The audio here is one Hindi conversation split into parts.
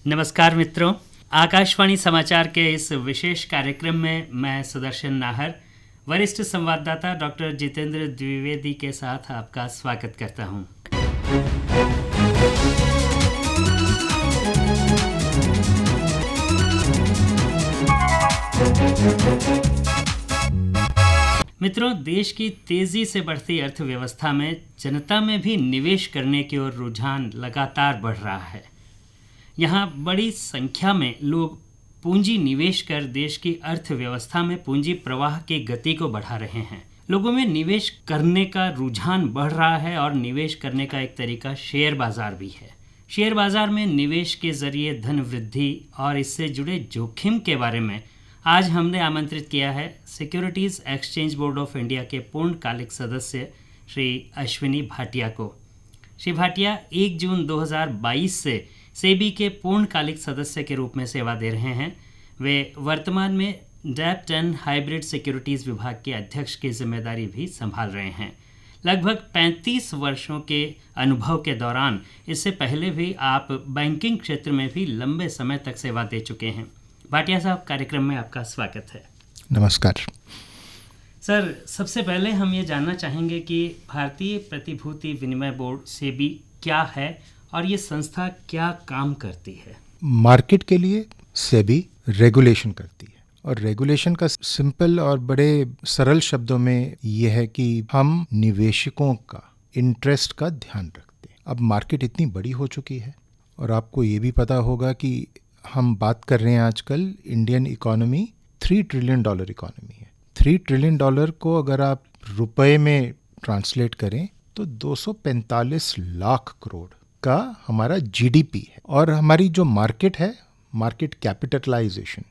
नमस्कार मित्रों, आकाशवाणी समाचार के इस विशेष कार्यक्रम में मैं सुदर्शन नाहर वरिष्ठ संवाददाता डॉक्टर जितेंद्र द्विवेदी के साथ आपका स्वागत करता हूं। मित्रों, देश की तेजी से बढ़ती अर्थव्यवस्था में जनता में भी निवेश करने की ओर रुझान लगातार बढ़ रहा है। यहाँ बड़ी संख्या में लोग पूंजी निवेश कर देश की अर्थव्यवस्था में पूंजी प्रवाह की गति को बढ़ा रहे हैं। लोगों में निवेश करने का रुझान बढ़ रहा है और निवेश करने का एक तरीका शेयर बाजार भी है। शेयर बाजार में निवेश के जरिए धन वृद्धि और इससे जुड़े जोखिम के बारे में आज हमने आमंत्रित किया है securities exchange board of India के पूर्णकालिक सदस्य श्री अश्विनी भाटिया को। श्री भाटिया 1 जून 2022 से सेबी के पूर्णकालिक सदस्य के रूप में सेवा दे रहे हैं। वे वर्तमान में डैप 10 हाइब्रिड सिक्योरिटीज़ विभाग के अध्यक्ष की जिम्मेदारी भी संभाल रहे हैं। लगभग 35 वर्षों के अनुभव के दौरान इससे पहले भी आप बैंकिंग क्षेत्र में भी लंबे समय तक सेवा दे चुके हैं। भाटिया साहब, कार्यक्रम में आपका स्वागत है। नमस्कार सर, सबसे पहले हम ये जानना चाहेंगे कि भारतीय प्रतिभूति विनिमय बोर्ड सेबी क्या है और ये संस्था क्या काम करती है। मार्केट के लिए सेबी रेगुलेशन करती है और रेगुलेशन का सिंपल और बड़े सरल शब्दों में ये है कि हम निवेशकों का इंटरेस्ट का ध्यान रखते हैं। अब मार्केट इतनी बड़ी हो चुकी है और आपको ये भी पता होगा कि हम बात कर रहे हैं आजकल इंडियन इकोनॉमी $3 ट्रिलियन इकोनॉमी है। $3 ट्रिलियन को अगर आप रुपए में ट्रांसलेट करें तो 245 लाख करोड़ का हमारा जीडीपी है और हमारी जो मार्केट है, मार्केट कैपिटलाइजेशन,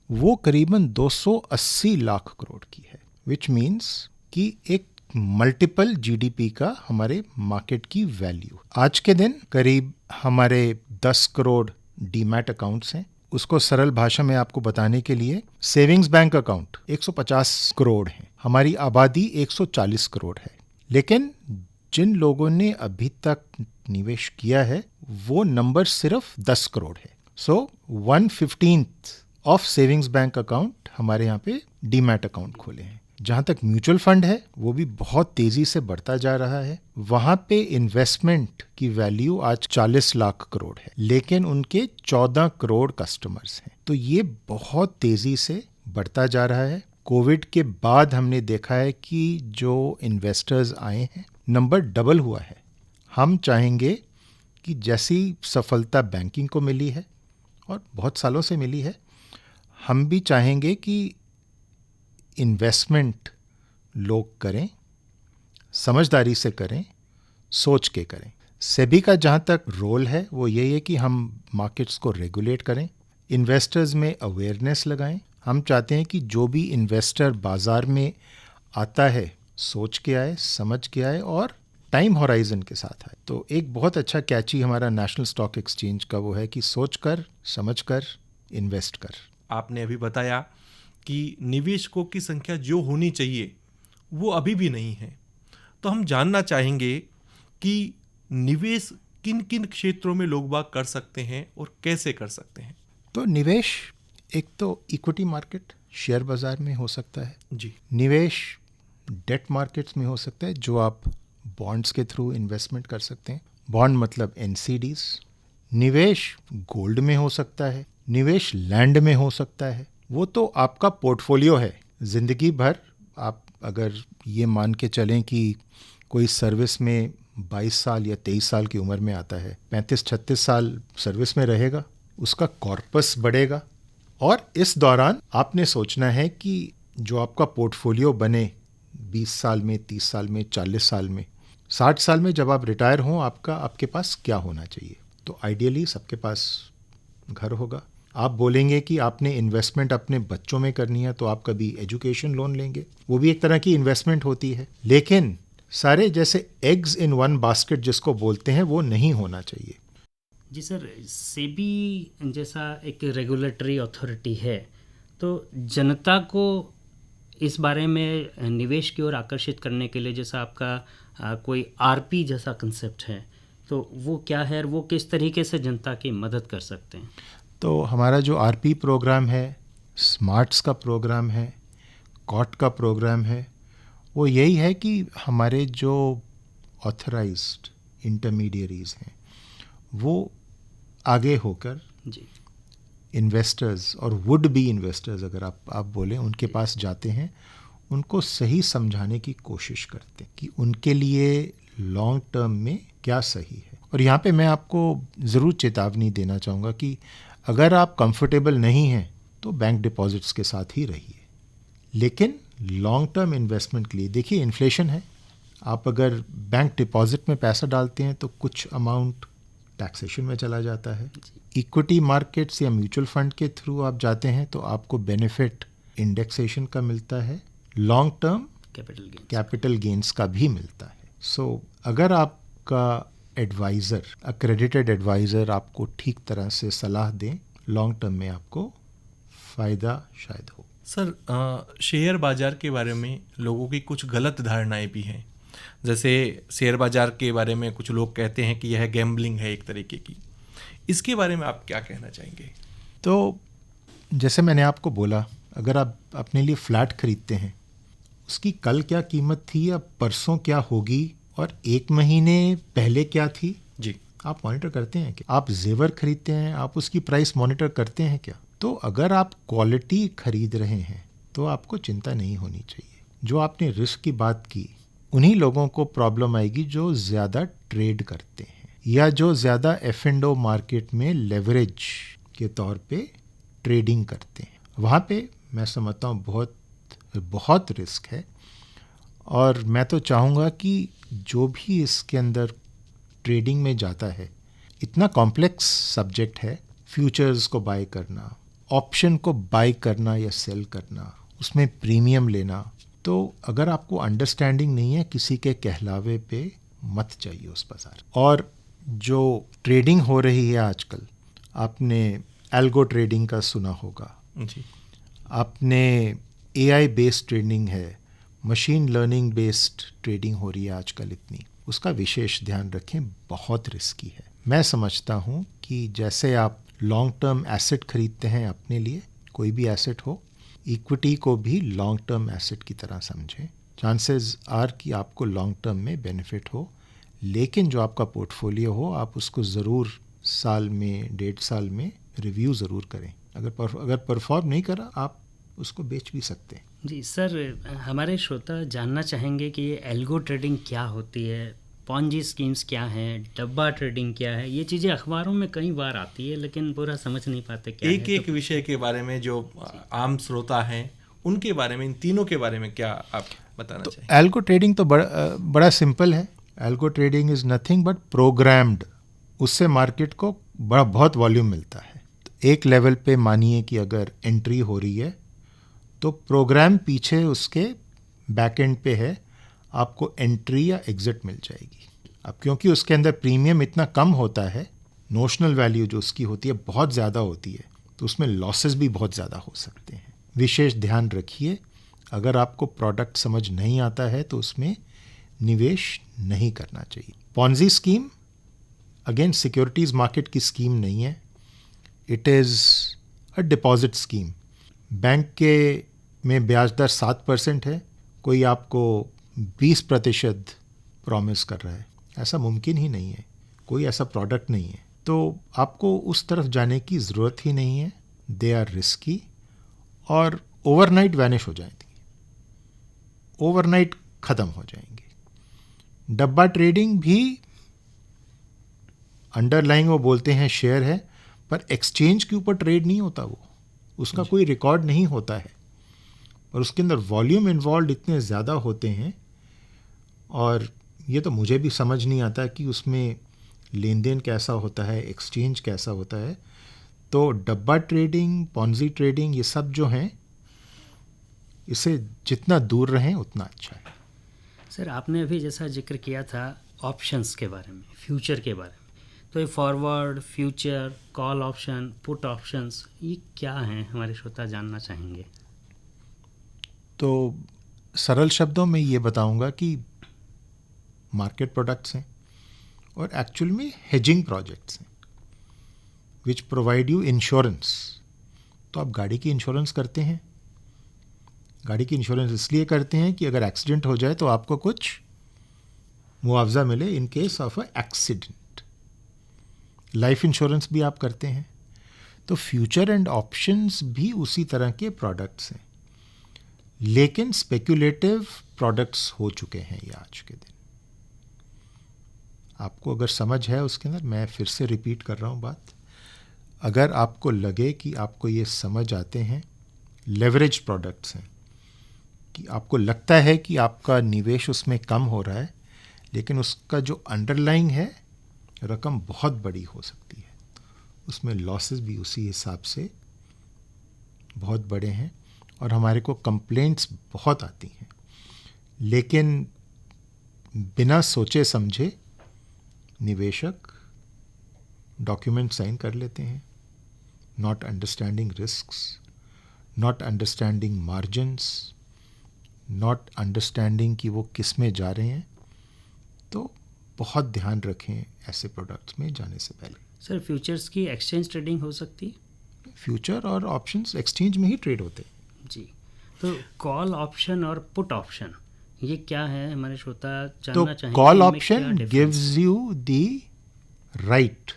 वो करीबन 280 लाख करोड़ की है, विच मीन्स कि एक मल्टीपल जीडीपी का हमारे मार्केट की वैल्यू। आज के दिन करीब हमारे 10 करोड़ डीमैट अकाउंट्स हैं। उसको सरल भाषा में आपको बताने के लिए सेविंग्स बैंक अकाउंट 150 करोड़ हैं, हमारी आबादी 140 करोड़ है। लेकिन जिन लोगों ने अभी तक निवेश किया है वो नंबर सिर्फ 10 करोड़ है। सो 1/15 ऑफ सेविंग्स बैंक अकाउंट हमारे यहाँ पे डीमैट अकाउंट खोले हैं। जहाँ तक म्यूचुअल फंड है वो भी बहुत तेजी से बढ़ता जा रहा है। वहाँ पे इन्वेस्टमेंट की वैल्यू आज 40 लाख करोड़ है, लेकिन उनके 14 करोड़ कस्टमर्स हैं। तो ये बहुत तेजी से बढ़ता जा रहा है। कोविड के बाद हमने देखा है कि जो इन्वेस्टर्स आए हैं नंबर डबल हुआ है। हम चाहेंगे कि जैसी सफलता बैंकिंग को मिली है और बहुत सालों से मिली है, हम भी चाहेंगे कि इन्वेस्टमेंट लोग करें, समझदारी से करें, सोच के करें। सेबी का जहाँ तक रोल है वो यही है कि हम मार्केट्स को रेगुलेट करें, इन्वेस्टर्स में अवेयरनेस लगाएं। हम चाहते हैं कि जो भी इन्वेस्टर बाज़ार में आता है सोच के आए, समझ के आए और टाइम होराइजन के साथ आए। तो एक बहुत अच्छा कैची हमारा नेशनल स्टॉक एक्सचेंज का वो है कि सोच कर, समझ कर, इन्वेस्ट कर। आपने अभी बताया कि निवेशकों की संख्या जो होनी चाहिए वो अभी भी नहीं है, तो हम जानना चाहेंगे कि निवेश किन किन क्षेत्रों में लोग बाग कर सकते हैं और कैसे कर सकते हैं। तो निवेश एक तो इक्विटी मार्केट, शेयर बाजार में हो सकता है जी। निवेश डेट मार्केट्स में हो सकता है, जो आप बॉन्ड्स के थ्रू इन्वेस्टमेंट कर सकते हैं। बॉन्ड मतलब एनसीडीज। निवेश गोल्ड में हो सकता है, निवेश लैंड में हो सकता है। वो तो आपका पोर्टफोलियो है। जिंदगी भर आप अगर ये मान के चलें कि कोई सर्विस में 22 साल या 23 साल की उम्र में आता है, 35-36 साल सर्विस में रहेगा, उसका कॉर्पस बढ़ेगा और इस दौरान आपने सोचना है कि जो आपका पोर्टफोलियो बने 20 साल में, 30 साल में, 40 साल में, 60 साल में जब आप रिटायर हों आपके पास क्या होना चाहिए। तो आइडियली सबके पास घर होगा। आप बोलेंगे कि आपने इन्वेस्टमेंट अपने बच्चों में करनी है तो आप कभी एजुकेशन लोन लेंगे, वो भी एक तरह की इन्वेस्टमेंट होती है। लेकिन सारे जैसे एग्स इन वन बास्केट जिसको बोलते हैं वो नहीं होना चाहिए। जी सर, सेबी जैसा एक रेगुलेटरी अथॉरिटी है, तो जनता को इस बारे में निवेश की ओर आकर्षित करने के लिए जैसा आपका कोई आरपी जैसा कंसेप्ट है, तो वो क्या है और वो किस तरीके से जनता की मदद कर सकते हैं? तो हमारा जो आरपी प्रोग्राम है, स्मार्ट्स का प्रोग्राम है, कॉट का प्रोग्राम है, वो यही है कि हमारे जो ऑथराइज्ड इंटरमीडियरीज हैं वो आगे होकर जी इन्वेस्टर्स और वुड बी इन्वेस्टर्स, अगर आप बोलें, उनके पास जाते हैं, उनको सही समझाने की कोशिश करते हैं कि उनके लिए लॉन्ग टर्म में क्या सही है। और यहाँ पे मैं आपको ज़रूर चेतावनी देना चाहूँगा कि अगर आप कंफर्टेबल नहीं हैं तो बैंक डिपॉजिट्स के साथ ही रहिए, लेकिन लॉन्ग टर्म इन्वेस्टमेंट के लिए देखिए, इन्फ्लेशन है, आप अगर बैंक डिपॉजिट में पैसा डालते हैं तो कुछ अमाउंट टैक्सेशन में चला जाता है। इक्विटी मार्केट्स या म्यूचुअल फंड के थ्रू आप जाते हैं तो आपको बेनिफिट इंडेक्सेशन का मिलता है, लॉन्ग टर्म कैपिटल गेन्स का भी मिलता है। सो अगर आपका एडवाइज़र, अक्रेडिटेड एडवाइज़र आपको ठीक तरह से सलाह दें, लॉन्ग टर्म में आपको फ़ायदा शायद हो। सर, शेयर बाज़ार के बारे में लोगों की कुछ गलत धारणाएं भी हैं। जैसे शेयर बाज़ार के बारे में कुछ लोग कहते हैं कि यह गैम्बलिंग है एक तरीके की। इसके बारे में आप क्या कहना चाहेंगे? तो जैसे मैंने आपको बोला, अगर आप अपने लिए फ्लैट खरीदते हैं, उसकी कल क्या कीमत थी या परसों क्या होगी और एक महीने पहले क्या थी, जी, आप मॉनिटर करते हैं क्या? आप जेवर खरीदते हैं, आप उसकी प्राइस मॉनिटर करते हैं क्या? तो अगर आप क्वालिटी खरीद रहे हैं तो आपको चिंता नहीं होनी चाहिए। जो आपने रिस्क की बात की, उन्हीं लोगों को प्रॉब्लम आएगी जो ज़्यादा ट्रेड करते हैं या जो ज़्यादा F&O मार्केट में लेवरेज के तौर पे ट्रेडिंग करते हैं। वहाँ पे मैं समझता हूँ बहुत बहुत रिस्क है, और मैं तो चाहूँगा कि जो भी इसके अंदर ट्रेडिंग में जाता है, इतना कॉम्प्लेक्स सब्जेक्ट है, फ्यूचर्स को बाय करना, ऑप्शन को बाय करना या सेल करना, उसमें प्रीमियम लेना, तो अगर आपको अंडरस्टैंडिंग नहीं है, किसी के कहलावे पे मत जाइए उस बाजार। और जो ट्रेडिंग हो रही है आजकल, आपने एल्गो ट्रेडिंग का सुना होगा जी, आपने AI बेस्ड ट्रेडिंग है, मशीन लर्निंग बेस्ड ट्रेडिंग हो रही है आजकल इतनी, उसका विशेष ध्यान रखें, बहुत रिस्की है। मैं समझता हूँ कि जैसे आप लॉन्ग टर्म एसेट खरीदते हैं अपने लिए, कोई भी एसेट हो, इक्विटी को भी लॉन्ग टर्म एसेट की तरह समझें। चांसेस आर कि आपको लॉन्ग टर्म में बेनिफिट हो, लेकिन जो आपका पोर्टफोलियो हो, आप उसको ज़रूर साल में, 1.5 साल में रिव्यू ज़रूर करें। अगर परफॉर्म नहीं करा, आप उसको बेच भी सकते हैं। जी सर, हमारे श्रोता जानना चाहेंगे कि ये एल्गो ट्रेडिंग क्या होती है, पॉन्जी स्कीम्स क्या हैं, डब्बा ट्रेडिंग क्या है। ये चीज़ें अखबारों में कई बार आती है लेकिन पूरा समझ नहीं पाते क्या एक है। एक विषय के बारे में जो आम श्रोता हैं उनके बारे में, इन तीनों के बारे में क्या आप बताना चाहेंगे? एल्गो ट्रेडिंग तो बड़ा सिंपल है। Algo trading is nothing but programmed, उससे मार्केट को बहुत वॉल्यूम मिलता है। एक लेवल पे मानिए कि अगर एंट्री हो रही है तो प्रोग्राम पीछे उसके बैक एंड पे है, आपको एंट्री या एग्जिट मिल जाएगी। अब क्योंकि उसके अंदर प्रीमियम इतना कम होता है, नोशनल वैल्यू जो उसकी होती है बहुत ज़्यादा होती है, तो उसमें लॉसेस भी बहुत ज़्यादा हो सकते हैं। विशेष ध्यान रखिए, अगर आपको प्रोडक्ट समझ नहीं आता है तो उसमें निवेश नहीं करना चाहिए। Ponzi scheme again securities market की स्कीम नहीं है, it is a deposit scheme. Bank के में ब्याज दर 7% है, कोई आपको 20% प्रॉमिस कर रहा है, ऐसा मुमकिन ही नहीं है, कोई ऐसा प्रोडक्ट नहीं है। तो आपको उस तरफ जाने की ज़रूरत ही नहीं है। दे आर रिस्की और ओवरनाइट वैनिश हो जाएंगी, ओवरनाइट ख़त्म हो जाएंगे। डब्बा ट्रेडिंग भी अंडरलाइंग वो बोलते हैं शेयर है, पर एक्सचेंज के ऊपर ट्रेड नहीं होता, वो उसका कोई रिकॉर्ड नहीं होता है, और उसके अंदर वॉल्यूम इन्वॉल्व इतने ज़्यादा होते हैं, और ये तो मुझे भी समझ नहीं आता कि उसमें लेन देन कैसा होता है, एक्सचेंज कैसा होता है। तो डब्बा ट्रेडिंग, पॉन्जी ट्रेडिंग, ये सब जो हैं, इससे जितना दूर रहें उतना अच्छा है। सर, आपने अभी जैसा जिक्र किया था ऑप्शंस के बारे में, फ्यूचर के बारे में, तो ये forward, future, call option, put options, ये क्या हैं, हमारे श्रोता जानना चाहेंगे। तो सरल शब्दों में ये बताऊंगा कि मार्केट प्रोडक्ट्स हैं, और एक्चुअल में हेजिंग प्रोजेक्ट्स हैं विच प्रोवाइड यू इंश्योरेंस। तो आप गाड़ी की इंश्योरेंस करते हैं, गाड़ी की इंश्योरेंस इसलिए करते हैं कि अगर एक्सीडेंट हो जाए तो आपको कुछ मुआवजा मिले in case of a accident. Life insurance भी आप करते हैं। तो फ्यूचर एंड ऑप्शंस भी उसी तरह के प्रोडक्ट्स हैं, लेकिन स्पेक्युलेटिव प्रोडक्ट्स हो चुके हैं ये आज के दिन। आपको अगर समझ है उसके अंदर, मैं फिर से रिपीट कर रहा हूँ बात, अगर आपको लगे कि आपको ये समझ आते हैं, लेवरेज प्रोडक्ट्स हैं, कि आपको लगता है कि आपका निवेश उसमें कम हो रहा है लेकिन उसका जो अंडरलाइंग है रकम बहुत बड़ी हो सकती है, उसमें लॉसेस भी उसी हिसाब से बहुत बड़े हैं और हमारे को कंप्लेंट्स बहुत आती हैं, लेकिन बिना सोचे समझे निवेशक डॉक्यूमेंट साइन कर लेते हैं, not understanding risks, not understanding margins, not understanding कि वो किस में जा रहे हैं। तो बहुत ध्यान रखें ऐसे प्रोडक्ट्स में जाने से पहले। सर, फ्यूचर्स की एक्सचेंज ट्रेडिंग हो सकती है? फ्यूचर और ऑप्शंस एक्सचेंज में ही ट्रेड होते हैं जी। तो कॉल ऑप्शन और पुट ऑप्शन ये क्या है, हमारे श्रोता तो जानना चाहेंगे। Call option gives you the right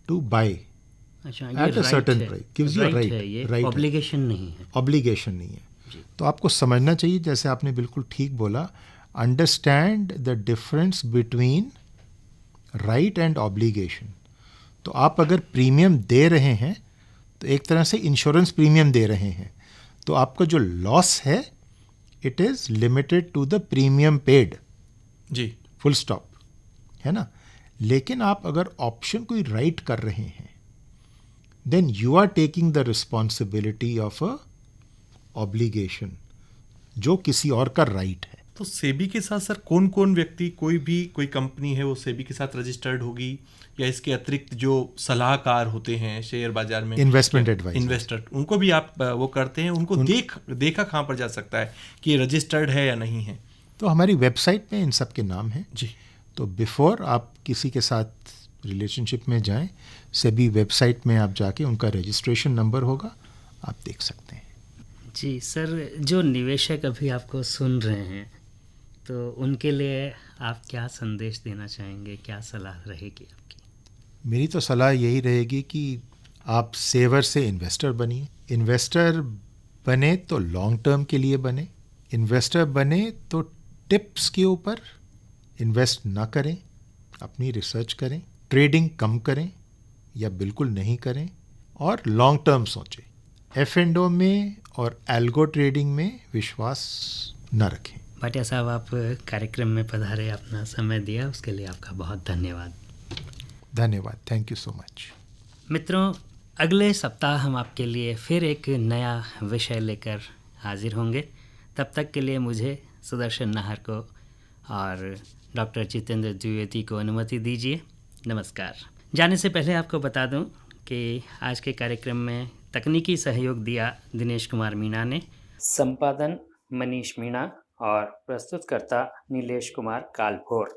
to buy अच्छा, at a certain price, gives you right है, ये राइट, ऑब्लिगेशन नहीं है। ऑब्लिगेशन नहीं है। तो आपको समझना चाहिए, जैसे आपने बिल्कुल ठीक बोला, understand the difference between right and obligation. तो आप अगर प्रीमियम दे रहे हैं तो एक तरह से इंश्योरेंस प्रीमियम दे रहे हैं, तो आपका जो लॉस है it is limited to the premium paid, जी, फुल स्टॉप, है ना। लेकिन आप अगर ऑप्शन कोई राइट कर रहे हैं then you are taking the responsibility of a obligation जो किसी और का राइट है। तो सेबी के साथ सर कौन कौन व्यक्ति, कोई कंपनी है वो सेबी के साथ रजिस्टर्ड होगी, या इसके अतिरिक्त जो सलाहकार होते हैं शेयर बाजार में, इन्वेस्टमेंट एडवाइजर, इन्वेस्टर, उनको भी आप वो करते हैं? उनको देखा कहाँ पर जा सकता है कि ये रजिस्टर्ड है या नहीं है? तो हमारी वेबसाइट में इन सब के नाम हैं जी। तो बिफोर आप किसी के साथ रिलेशनशिप में जाएं, सेबी वेबसाइट में आप जाके उनका रजिस्ट्रेशन नंबर होगा, आप देख सकते हैं। जी सर, जो निवेशक अभी आपको सुन रहे हैं तो उनके लिए आप क्या संदेश देना चाहेंगे, क्या सलाह रहेगी आपकी? मेरी तो सलाह यही रहेगी कि आप सेवर से इन्वेस्टर बनिए। इन्वेस्टर बने तो लॉन्ग टर्म के लिए बने। इन्वेस्टर बने तो टिप्स के ऊपर इन्वेस्ट ना करें, अपनी रिसर्च करें, ट्रेडिंग कम करें या बिल्कुल नहीं करें और लॉन्ग टर्म सोचें। F&O में और एल्गो ट्रेडिंग में विश्वास न रखें। भाटिया साहब, आप कार्यक्रम में पधारे, अपना समय दिया, उसके लिए आपका बहुत धन्यवाद। धन्यवाद, थैंक यू सो मच। मित्रों, अगले सप्ताह हम आपके लिए फिर एक नया विषय लेकर हाजिर होंगे। तब तक के लिए मुझे, सुदर्शन नाहर को और डॉक्टर जितेंद्र द्विवेदी को अनुमति दीजिए। नमस्कार। जाने से पहले आपको बता दूं कि आज के कार्यक्रम में तकनीकी सहयोग दिया दिनेश कुमार मीणा ने, संपादन मनीष मीणा और प्रस्तुतकर्ता नीलेश कुमार कालभोर।